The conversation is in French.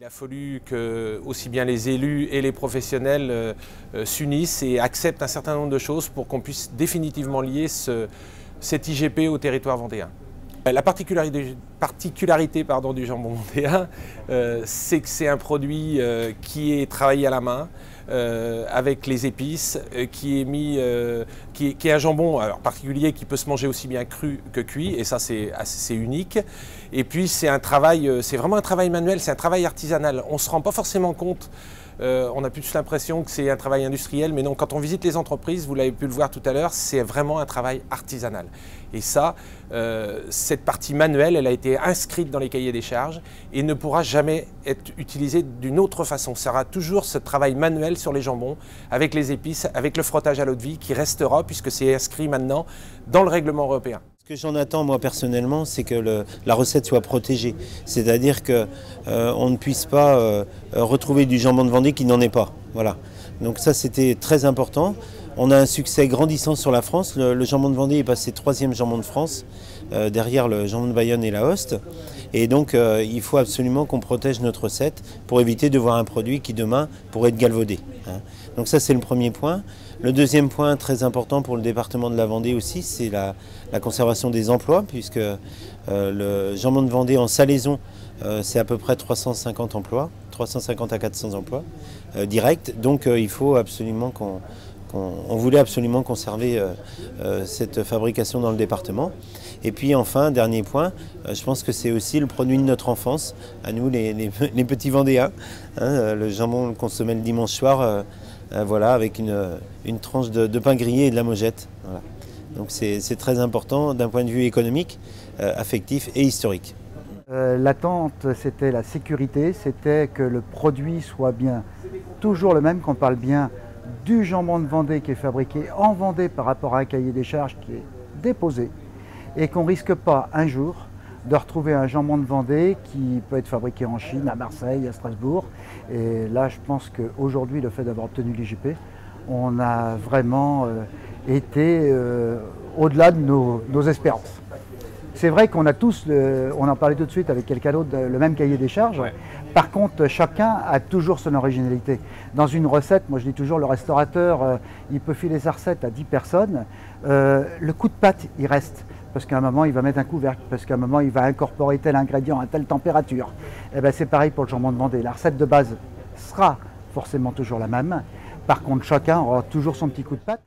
a fallu que aussi bien les élus et les professionnels s'unissent et acceptent un certain nombre de choses pour qu'on puisse définitivement lier cet IGP au territoire vendéen. La particularité du jambon vendéen, c'est que c'est un produit qui est travaillé à la main, avec les épices, qui est un jambon particulier qui peut se manger aussi bien cru que cuit, et ça c'est unique. Et puis c'est vraiment un travail manuel, c'est un travail artisanal. On ne se rend pas forcément compte. On a plus l'impression que c'est un travail industriel, mais non, quand on visite les entreprises, vous l'avez pu le voir tout à l'heure, c'est vraiment un travail artisanal. Et ça, cette partie manuelle, elle a été inscrite dans les cahiers des charges et ne pourra jamais être utilisée d'une autre façon. Ça sera toujours ce travail manuel sur les jambons, avec les épices, avec le frottage à l'eau de vie qui restera, puisque c'est inscrit maintenant dans le règlement européen. Ce que j'en attends moi personnellement, c'est que la recette soit protégée. C'est-à-dire qu'on ne puisse pas retrouver du jambon de Vendée qui n'en est pas. Voilà. Donc ça c'était très important. On a un succès grandissant sur la France. Le jambon de Vendée est passé 3e jambon de France, derrière le jambon de Bayonne et la Hoste. Et donc il faut absolument qu'on protège notre recette pour éviter de voir un produit qui demain pourrait être galvaudé. Donc ça c'est le premier point. Le deuxième point très important pour le département de la Vendée aussi, c'est la conservation des emplois, puisque le jambon de Vendée en salaison, c'est à peu près 350 emplois, 350 à 400 emplois directs. Donc il faut absolument on voulait absolument conserver cette fabrication dans le département. Et puis enfin, dernier point, je pense que c'est aussi le produit de notre enfance, à nous les petits Vendéens, le jambon qu'on consommait le dimanche soir, voilà, avec une tranche de pain grillé et de la mojette. Voilà. Donc c'est très important d'un point de vue économique, affectif et historique. L'attente, c'était la sécurité, c'était que le produit soit bien toujours le même, qu'on parle bien du jambon de Vendée qui est fabriqué en Vendée par rapport à un cahier des charges qui est déposé, et qu'on ne risque pas un jour de retrouver un jambon de Vendée qui peut être fabriqué en Chine, à Marseille, à Strasbourg. Et là, je pense qu'aujourd'hui, le fait d'avoir obtenu l'IGP, on a vraiment été au-delà de nos espérances. C'est vrai qu'on a tous, on en parlait tout de suite avec quelqu'un d'autre, le même cahier des charges. Ouais. Par contre, chacun a toujours son originalité. Dans une recette, moi je dis toujours, le restaurateur, il peut filer sa recette à 10 personnes. Le coup de pâte, il reste. Parce qu'à un moment, il va mettre un couvercle, parce qu'à un moment, il va incorporer tel ingrédient à telle température. Et ben, c'est pareil pour le jambon de Vendée. La recette de base sera forcément toujours la même. Par contre, chacun aura toujours son petit coup de pâte.